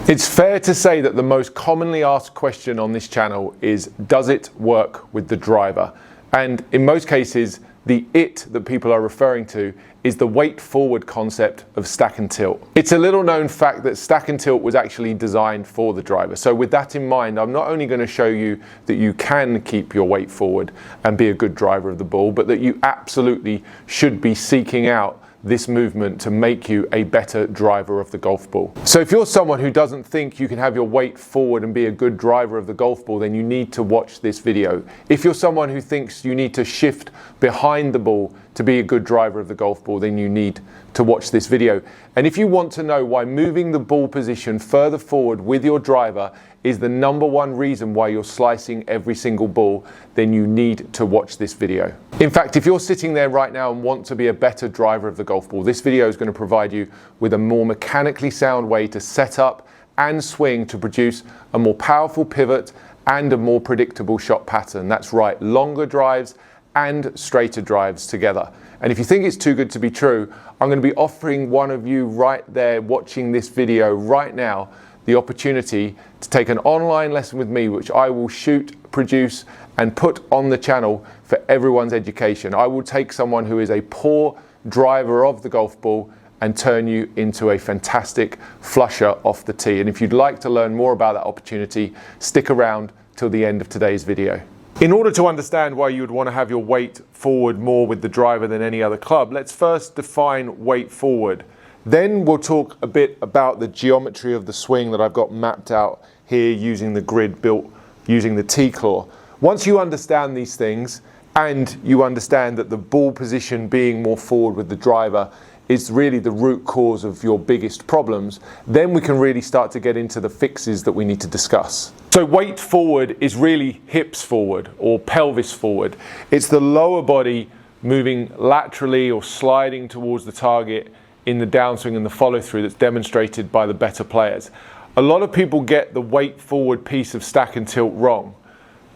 It's fair to say that the most commonly asked question on this channel is, does it work with the driver? And in most cases, the "it" that people are referring to is the weight forward concept of stack and tilt. It's a little known fact that stack and tilt was actually designed for the driver. So with that in mind, I'm not only going to show you that you can keep your weight forward and be a good driver of the ball, but that you absolutely should be seeking out this movement to make you a better driver of the golf ball. So if you're someone who doesn't think you can have your weight forward and be a good driver of the golf ball, then you need to watch this video. If you're someone who thinks you need to shift behind the ball to be a good driver of the golf ball, then you need to watch this video. And if you want to know why moving the ball position further forward with your driver is the #1 reason why you're slicing every single ball, then you need to watch this video. In fact, if you're sitting there right now and want to be a better driver of the golf ball, this video is going to provide you with a more mechanically sound way to set up and swing to produce a more powerful pivot and a more predictable shot pattern. That's right, longer drives and straighter drives together. And if you think it's too good to be true, I'm going to be offering one of you right there watching this video right now the opportunity to take an online lesson with me, which I will shoot, produce, and put on the channel for everyone's education. I will take someone who is a poor driver of the golf ball and turn you into a fantastic flusher off the tee. And if you'd like to learn more about that opportunity, stick around till the end of today's video. In order to understand why you would want to have your weight forward more with the driver than any other club, let's first define weight forward. Then we'll talk a bit about the geometry of the swing that I've got mapped out here using the grid built using the T-claw. Once you understand these things and you understand that the ball position being more forward with the driver is really the root cause of your biggest problems, then we can really start to get into the fixes that we need to discuss. So weight forward is really hips forward or pelvis forward. It's the lower body moving laterally or sliding towards the target in the downswing and the follow through that's demonstrated by the better players. A lot of people get the weight forward piece of stack and tilt wrong.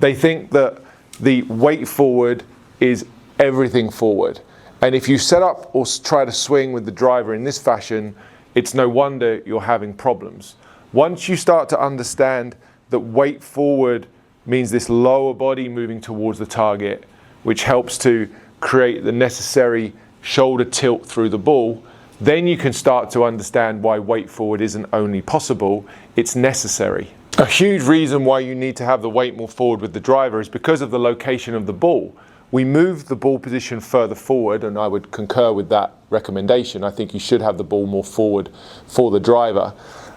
They think that the weight forward is everything forward. And if you set up or try to swing with the driver in this fashion, it's no wonder you're having problems. Once you start to understand that weight forward means this lower body moving towards the target, which helps to create the necessary shoulder tilt through the ball, then you can start to understand why weight forward isn't only possible, it's necessary. A huge reason why you need to have the weight more forward with the driver is because of the location of the ball. We move the ball position further forward, and I would concur with that recommendation. I think you should have the ball more forward for the driver.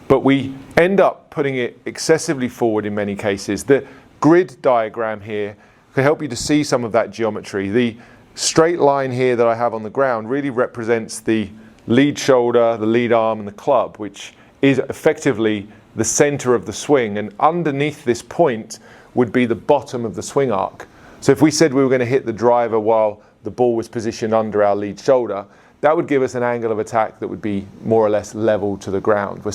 But we end up putting it excessively forward in many cases. The grid diagram here can help you to see some of that geometry. The straight line here that I have on the ground really represents the lead shoulder, the lead arm, and the club, which is effectively the center of the swing. And underneath this point would be the bottom of the swing arc. So if we said we were going to hit the driver while the ball was positioned under our lead shoulder, that would give us an angle of attack that would be more or less level to the ground. We're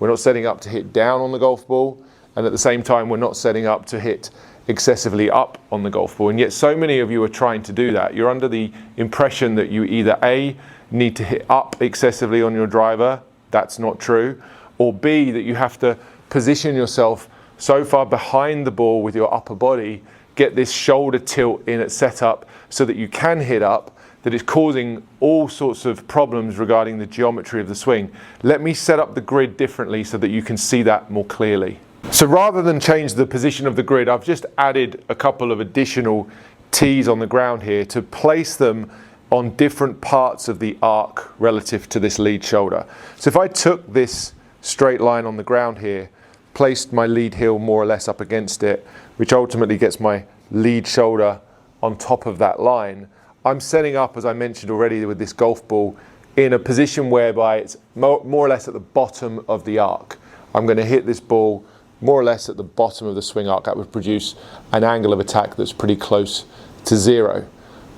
not setting up to hit down on the golf ball, and at the same time we're not setting up to hit excessively up on the golf ball. And yet so many of you are trying to do that. You're under the impression that you either A, need to hit up excessively on your driver, that's not true, or B, that you have to position yourself so far behind the ball with your upper body, get this shoulder tilt in at setup so that you can hit up, that is causing all sorts of problems regarding the geometry of the swing. Let me set up the grid differently so that you can see that more clearly. So rather than change the position of the grid, I've just added a couple of additional tees on the ground here to place them on different parts of the arc relative to this lead shoulder. So if I took this straight line on the ground here, placed my lead heel more or less up against it, which ultimately gets my lead shoulder on top of that line, I'm setting up, as I mentioned already with this golf ball, in a position whereby it's more or less at the bottom of the arc. I'm going to hit this ball more or less at the bottom of the swing arc. That would produce an angle of attack that's pretty close to zero.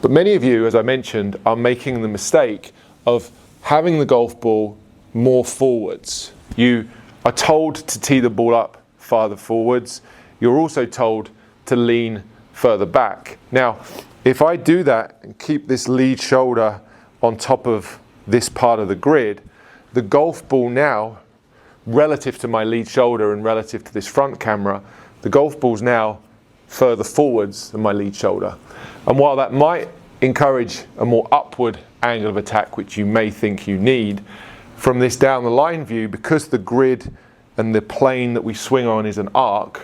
But many of you, as I mentioned, are making the mistake of having the golf ball more forwards. You are told to tee the ball up farther forwards. You're also told to lean further back. Now, if I do that and keep this lead shoulder on top of this part of the grid, the golf ball now relative to my lead shoulder and relative to this front camera, the golf ball's now further forwards than my lead shoulder. And while that might encourage a more upward angle of attack, which you may think you need, from this down the line view, because the grid and the plane that we swing on is an arc,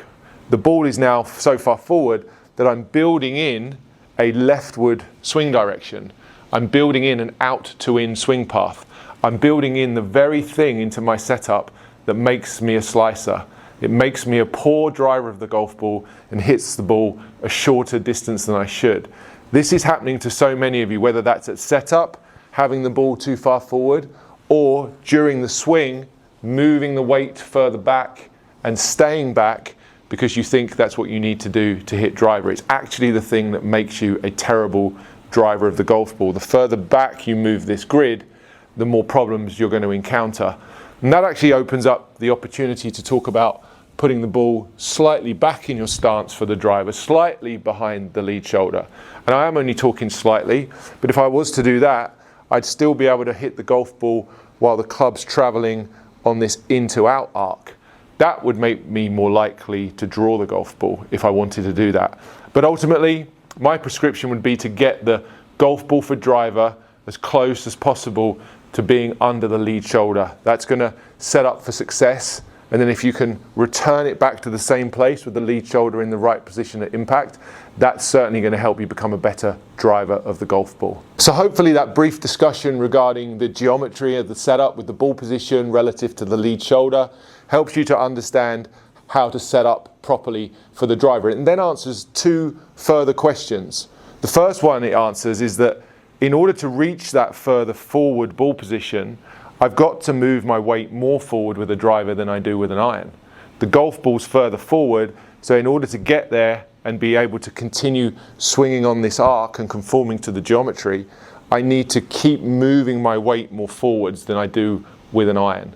the ball is now so far forward that I'm building in a leftward swing direction. I'm building in an out to in swing path. I'm building in the very thing into my setup that makes me a slicer. It makes me a poor driver of the golf ball and hits the ball a shorter distance than I should. This is happening to so many of you, whether that's at setup, having the ball too far forward, or during the swing, moving the weight further back and staying back because you think that's what you need to do to hit driver. It's actually the thing that makes you a terrible driver of the golf ball. The further back you move this grid, the more problems you're going to encounter. And that actually opens up the opportunity to talk about putting the ball slightly back in your stance for the driver, slightly behind the lead shoulder. And I am only talking slightly, but if I was to do that, I'd still be able to hit the golf ball while the club's traveling on this in to out arc. That would make me more likely to draw the golf ball if I wanted to do that. But ultimately, my prescription would be to get the golf ball for driver as close as possible to being under the lead shoulder. That's going to set up for success. And then if you can return it back to the same place with the lead shoulder in the right position at impact, that's certainly going to help you become a better driver of the golf ball. So hopefully that brief discussion regarding the geometry of the setup with the ball position relative to the lead shoulder helps you to understand how to set up properly for the driver. And then answers two further questions. The first one it answers is that in order to reach that further forward ball position, I've got to move my weight more forward with a driver than I do with an iron. The golf ball's further forward, so in order to get there and be able to continue swinging on this arc and conforming to the geometry, I need to keep moving my weight more forwards than I do with an iron.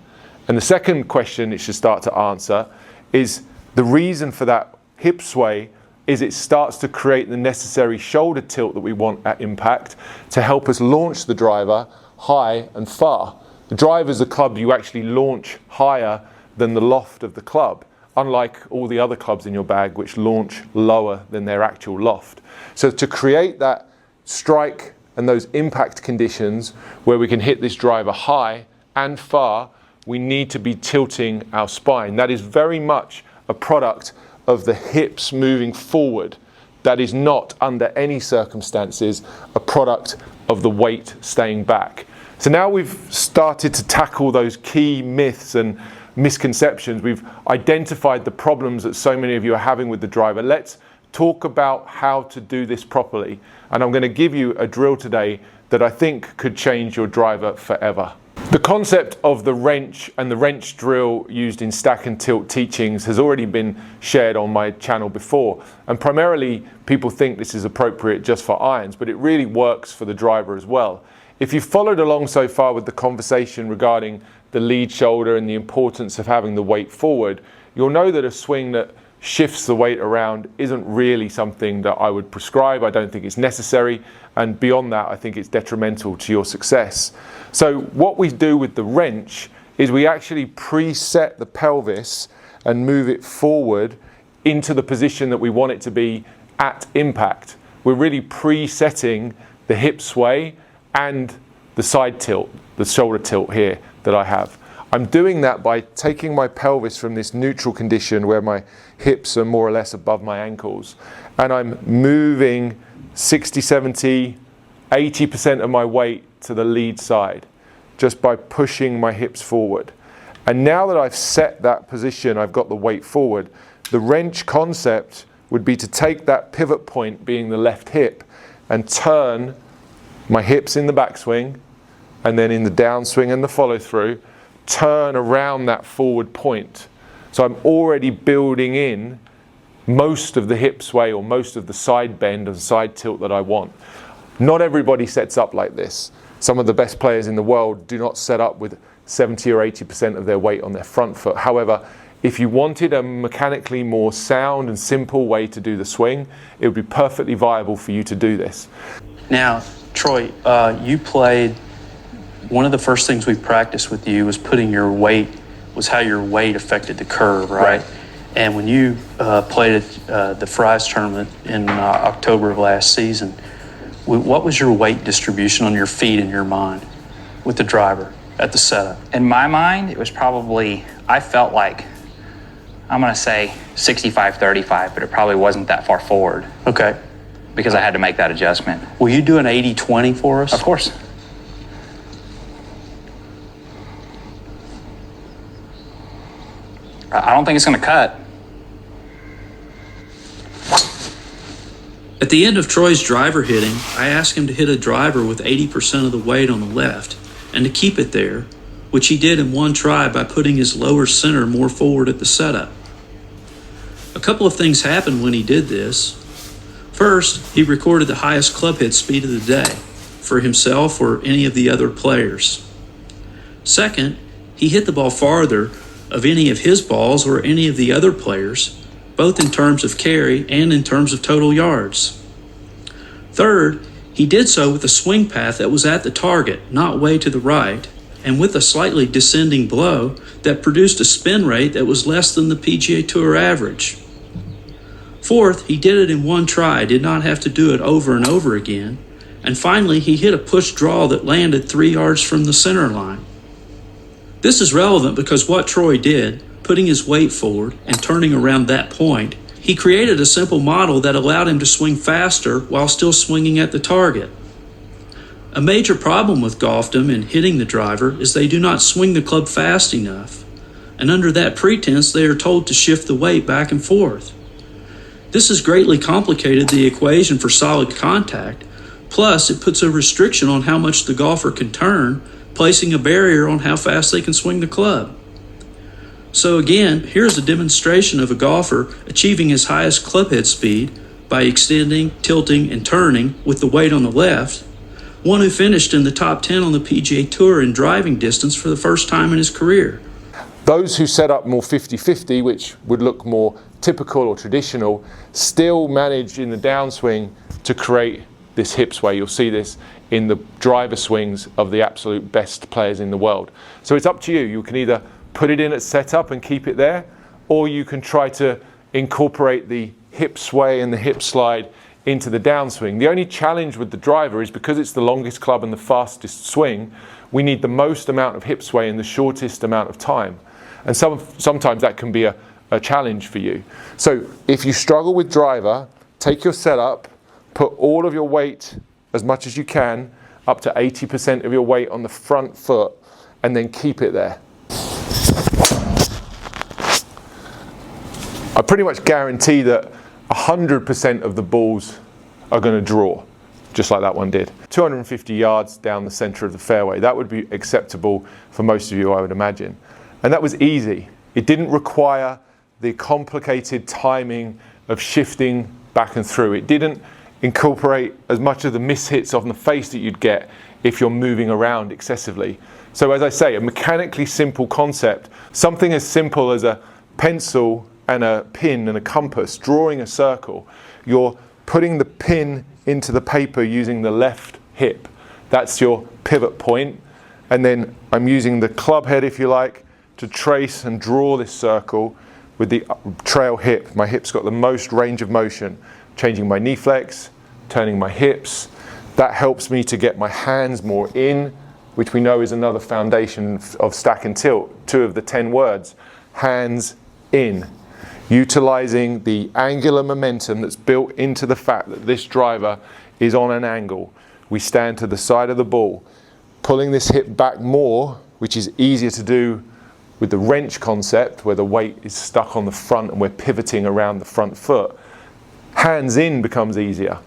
And the second question it should start to answer is the reason for that hip sway is it starts to create the necessary shoulder tilt that we want at impact to help us launch the driver high and far. The driver is the club you actually launch higher than the loft of the club, unlike all the other clubs in your bag which launch lower than their actual loft. So to create that strike and those impact conditions where we can hit this driver high and far, we need to be tilting our spine. That is very much a product of the hips moving forward. That is not, under any circumstances, a product of the weight staying back. So now we've started to tackle those key myths and misconceptions. We've identified the problems that so many of you are having with the driver. Let's talk about how to do this properly. And I'm going to give you a drill today that I think could change your driver forever. The concept of the wrench and the wrench drill used in Stack and Tilt teachings has already been shared on my channel before. And primarily people think this is appropriate just for irons, but it really works for the driver as well. If you've followed along so far with the conversation regarding the lead shoulder and the importance of having the weight forward, you'll know that a swing that shifts the weight around isn't really something that I would prescribe. I don't think it's necessary, and beyond that I think it's detrimental to your success. So what we do with the wrench is we actually preset the pelvis and move it forward into the position that we want it to be at impact. We're really presetting the hip sway and the side tilt, the shoulder tilt here that I have. I'm doing that by taking my pelvis from this neutral condition where my hips are more or less above my ankles, and I'm moving 60, 70, 80% of my weight to the lead side just by pushing my hips forward. And now that I've set that position, I've got the weight forward, the wrench concept would be to take that pivot point being the left hip and turn my hips in the backswing, and then in the downswing and the follow through, turn around that forward point. So I'm already building in most of the hip sway or most of the side bend and side tilt that I want. Not everybody sets up like this. Some of the best players in the world do not set up with 70 or 80% of their weight on their front foot. However, if you wanted a mechanically more sound and simple way to do the swing, it would be perfectly viable for you to do this. Now, Troy, you played, one of the first things we practiced with you was putting your weight was how your weight affected the curve, right? And when you played at the Fry's tournament in October of last season, what was your weight distribution on your feet in your mind with the driver at the setup? In my mind, it was probably, I felt like, I'm going to say 65-35, but it probably wasn't that far forward. Okay. Because I had to make that adjustment. Will you do an 80-20 for us? Of course. I don't think it's going to cut. At the end of Troy's driver hitting, I asked him to hit a driver with 80% of the weight on the left and to keep it there, which he did in one try by putting his lower center more forward at the setup. A couple of things happened when he did this. First, he recorded the highest club head speed of the day for himself or any of the other players. Second, he hit the ball farther of any of his balls or any of the other players, both in terms of carry and in terms of total yards. Third, he did so with a swing path that was at the target, not way to the right, and with a slightly descending blow that produced a spin rate that was less than the PGA Tour average. Fourth, he did it in one try, did not have to do it over and over again. And finally, he hit a push draw that landed 3 yards from the center line. This is relevant because what Troy did, putting his weight forward and turning around that point, he created a simple model that allowed him to swing faster while still swinging at the target. A major problem with golfdom in hitting the driver is they do not swing the club fast enough, and under that pretense they are told to shift the weight back and forth. This has greatly complicated the equation for solid contact, plus it puts a restriction on how much the golfer can turn, placing a barrier on how fast they can swing the club. So again, here's a demonstration of a golfer achieving his highest club head speed by extending, tilting, and turning with the weight on the left, one who finished in the top 10 on the PGA Tour in driving distance for the first time in his career. Those who set up more 50-50, which would look more typical or traditional, still manage in the downswing to create this hip sway. You'll see this in the driver swings of the absolute best players in the world. So it's up to you. You can either put it in at setup and keep it there, or you can try to incorporate the hip sway and the hip slide into the downswing. The only challenge with the driver is because it's the longest club and the fastest swing, we need the most amount of hip sway in the shortest amount of time. And sometimes that can be a challenge for you. So if you struggle with driver, take your setup, put all of your weight, as much as you can, up to 80% of your weight on the front foot, and then keep it there. I pretty much guarantee that 100% of the balls are going to draw, just like that one did. 250 yards down the center of the fairway. That would be acceptable for most of you, I would imagine. And that was easy. It didn't require the complicated timing of shifting back and through. It didn't incorporate as much of the mishits on the face that you'd get if you're moving around excessively. So as I say, a mechanically simple concept, something as simple as a pencil and a pin and a compass, drawing a circle. You're putting the pin into the paper using the left hip. That's your pivot point. And then I'm using the club head, if you like, to trace and draw this circle with the trail hip. My hip's got the most range of motion, changing my knee flex, turning my hips. That helps me to get my hands more in, which we know is another foundation of stack and tilt, 2 of the 10 words, hands in. Utilizing the angular momentum that's built into the fact that this driver is on an angle. We stand to the side of the ball, pulling this hip back more, which is easier to do with the wrench concept where the weight is stuck on the front and we're pivoting around the front foot. Hands in becomes easier.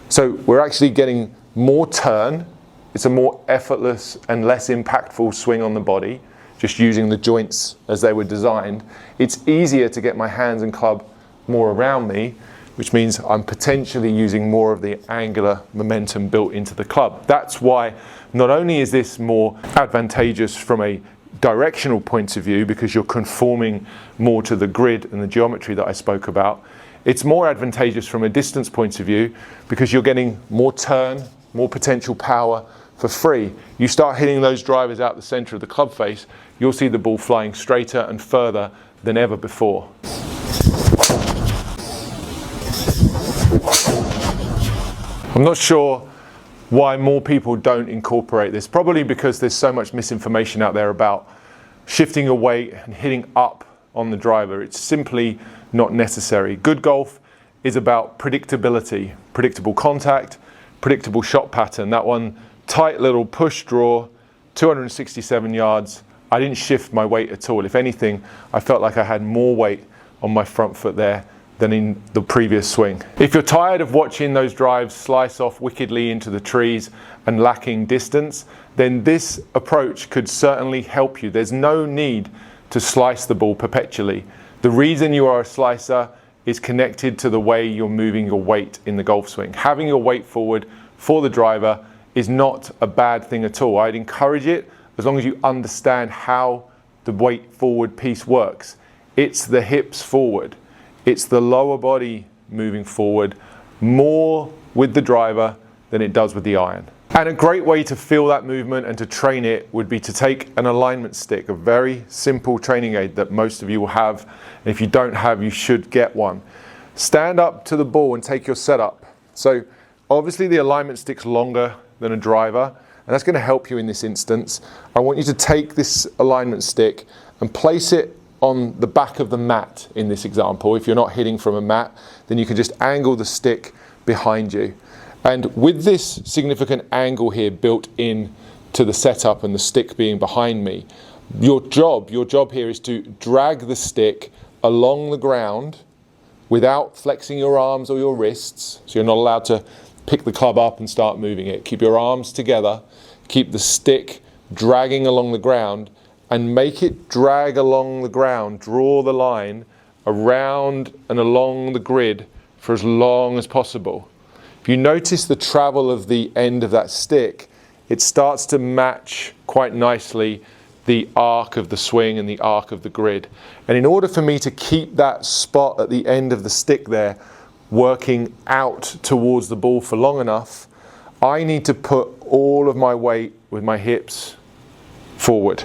So we're actually getting more turn. It's a more effortless and less impactful swing on the body, just using the joints as they were designed. It's easier to get my hands and club more around me, which means I'm potentially using more of the angular momentum built into the club. That's why not only is this more advantageous from a directional point of view, because you're conforming more to the grid and the geometry that I spoke about, it's more advantageous from a distance point of view because you're getting more turn, more potential power for free. You start hitting those drivers out the center of the club face, you'll see the ball flying straighter and further than ever before. I'm not sure why more people don't incorporate this, probably because there's so much misinformation out there about shifting your weight and hitting up on the driver. It's simply not necessary. Good golf is about predictability, predictable contact, predictable shot pattern. That one tight little push draw, 267 yards. I didn't shift my weight at all. If anything, I felt like I had more weight on my front foot there than in the previous swing. If you're tired of watching those drives slice off wickedly into the trees and lacking distance, then this approach could certainly help you. There's no need to slice the ball perpetually. The reason you are a slicer is connected to the way you're moving your weight in the golf swing. Having your weight forward for the driver is not a bad thing at all. I'd encourage it as long as you understand how the weight forward piece works. It's the hips forward. It's the lower body moving forward more with the driver than it does with the iron. And a great way to feel that movement and to train it would be to take an alignment stick, a very simple training aid that most of you will have. And if you don't have, you should get one. Stand up to the ball and take your setup. So obviously the alignment stick's longer than a driver, and that's going to help you in this instance. I want you to take this alignment stick and place it on the back of the mat in this example. If you're not hitting from a mat, then you can just angle the stick behind you. And with this significant angle here built in to the setup and the stick being behind me, your job here is to drag the stick along the ground without flexing your arms or your wrists. So you're not allowed to pick the club up and start moving it. Keep your arms together, keep the stick dragging along the ground, and make it drag along the ground. Draw the line around and along the grid for as long as possible. If you notice the travel of the end of that stick, it starts to match quite nicely the arc of the swing and the arc of the grid. And in order for me to keep that spot at the end of the stick there working out towards the ball for long enough, I need to put all of my weight with my hips forward.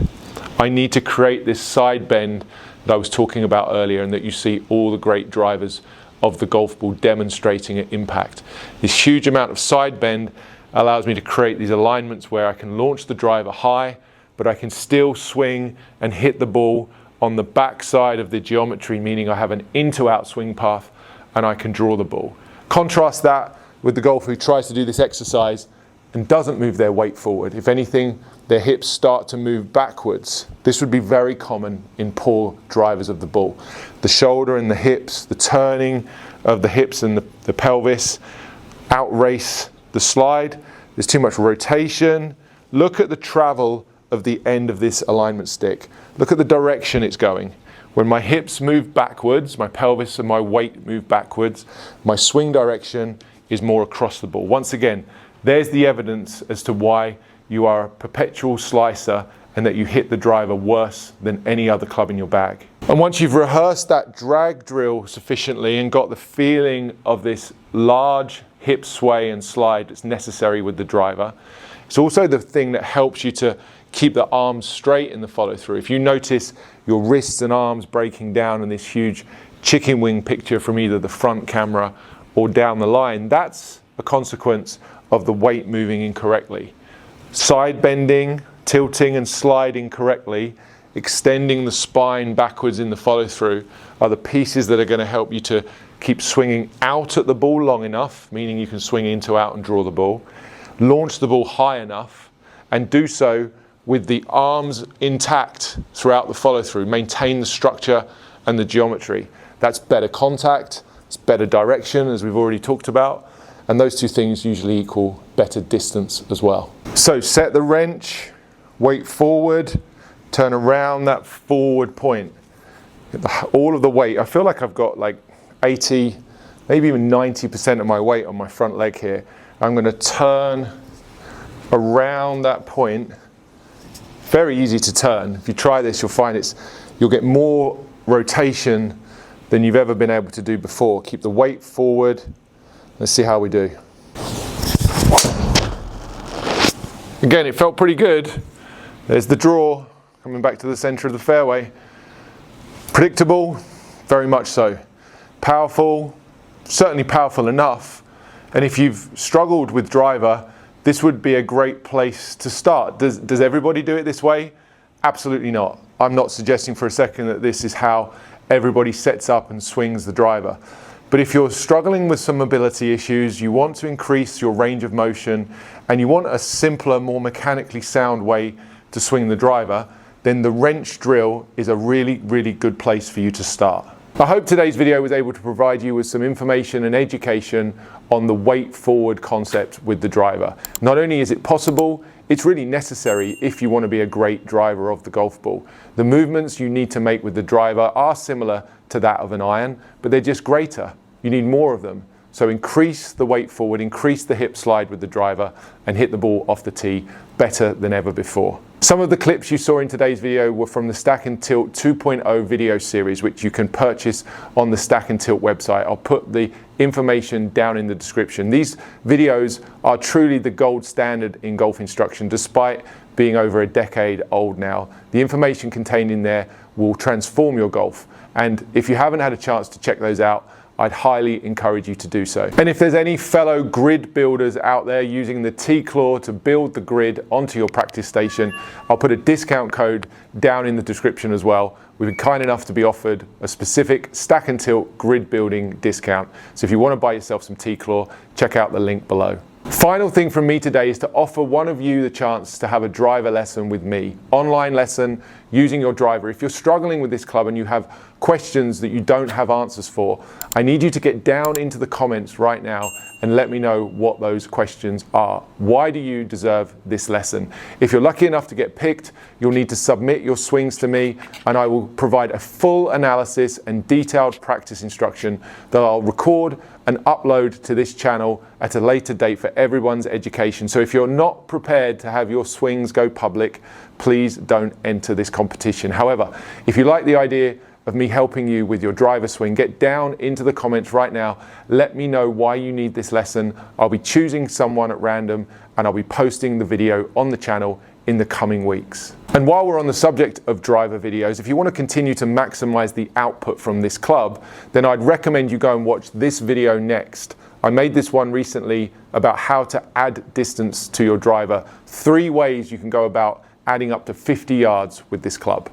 I need to create this side bend that I was talking about earlier and that you see all the great drivers of the golf ball demonstrating at impact. This huge amount of side bend allows me to create these alignments where I can launch the driver high, but I can still swing and hit the ball on the back side of the geometry, meaning I have an in to out swing path and I can draw the ball. Contrast that with the golfer who tries to do this exercise and doesn't move their weight forward. If anything, their hips start to move backwards. This would be very common in poor drivers of the ball. The shoulder and the hips, the turning of the hips and the pelvis outrace the slide. There's too much rotation. Look at the travel of the end of this alignment stick. Look at the direction it's going. When my hips move backwards, my pelvis and my weight move backwards, my swing direction is more across the ball. Once again, there's the evidence as to why you are a perpetual slicer and that you hit the driver worse than any other club in your bag. And once you've rehearsed that drag drill sufficiently and got the feeling of this large hip sway and slide that's necessary with the driver, it's also the thing that helps you to keep the arms straight in the follow through. If you notice your wrists and arms breaking down in this huge chicken wing picture from either the front camera or down the line, that's a consequence of the weight moving incorrectly. Side bending, tilting and sliding correctly, extending the spine backwards in the follow through are the pieces that are going to help you to keep swinging out at the ball long enough, meaning you can swing into out and draw the ball, launch the ball high enough, and do so with the arms intact throughout the follow through. Maintain the structure and the geometry. That's better contact, it's better direction, as we've already talked about, and those two things usually equal better distance as well. So set the wrench, weight forward, turn around that forward point. All of the weight, I feel like I've got like 80, maybe even 90% of my weight on my front leg here. I'm going to turn around that point. Very easy to turn. If you try this, you'll find you'll get more rotation than you've ever been able to do before. Keep the weight forward. Let's see how we do. Again, it felt pretty good. There's the draw coming back to the center of the fairway. Predictable, very much so. Powerful, certainly powerful enough. And if you've struggled with driver, this would be a great place to start. Does everybody do it this way? Absolutely not. I'm not suggesting for a second that this is how everybody sets up and swings the driver. But if you're struggling with some mobility issues, you want to increase your range of motion, and you want a simpler, more mechanically sound way to swing the driver, then the wrench drill is a really, really good place for you to start. I hope today's video was able to provide you with some information and education on the weight forward concept with the driver. Not only is it possible, it's really necessary if you want to be a great driver of the golf ball. The movements you need to make with the driver are similar to that of an iron, but they're just greater. You need more of them. So increase the weight forward, increase the hip slide with the driver, and hit the ball off the tee better than ever before. Some of the clips you saw in today's video were from the Stack&Tilt 2.0 video series, which you can purchase on the Stack&Tilt website. I'll put the information down in the description. These videos are truly the gold standard in golf instruction, despite being over a decade old now. The information contained in there will transform your golf. And if you haven't had a chance to check those out, I'd highly encourage you to do so. And if there's any fellow grid builders out there using the T-Claw to build the grid onto your practice station, I'll put a discount code down in the description as well. We've been kind enough to be offered a specific Stack&Tilt grid building discount. So if you want to buy yourself some T-Claw, check out the link below. Final thing from me today is to offer one of you the chance to have a driver lesson with me. Online lesson using your driver. If you're struggling with this club and you have questions that you don't have answers for, I need you to get down into the comments right now and let me know what those questions are. Why do you deserve this lesson? If you're lucky enough to get picked, you'll need to submit your swings to me, and I will provide a full analysis and detailed practice instruction that I'll record and upload to this channel at a later date for everyone's education. So if you're not prepared to have your swings go public, please don't enter this competition. However, if you like the idea of me helping you with your driver swing, get down into the comments right now. Let me know why you need this lesson. I'll be choosing someone at random, and I'll be posting the video on the channel in the coming weeks. And while we're on the subject of driver videos, if you want to continue to maximize the output from this club, then I'd recommend you go and watch this video next. I made this one recently about how to add distance to your driver. 3 ways you can go about adding up to 50 yards with this club.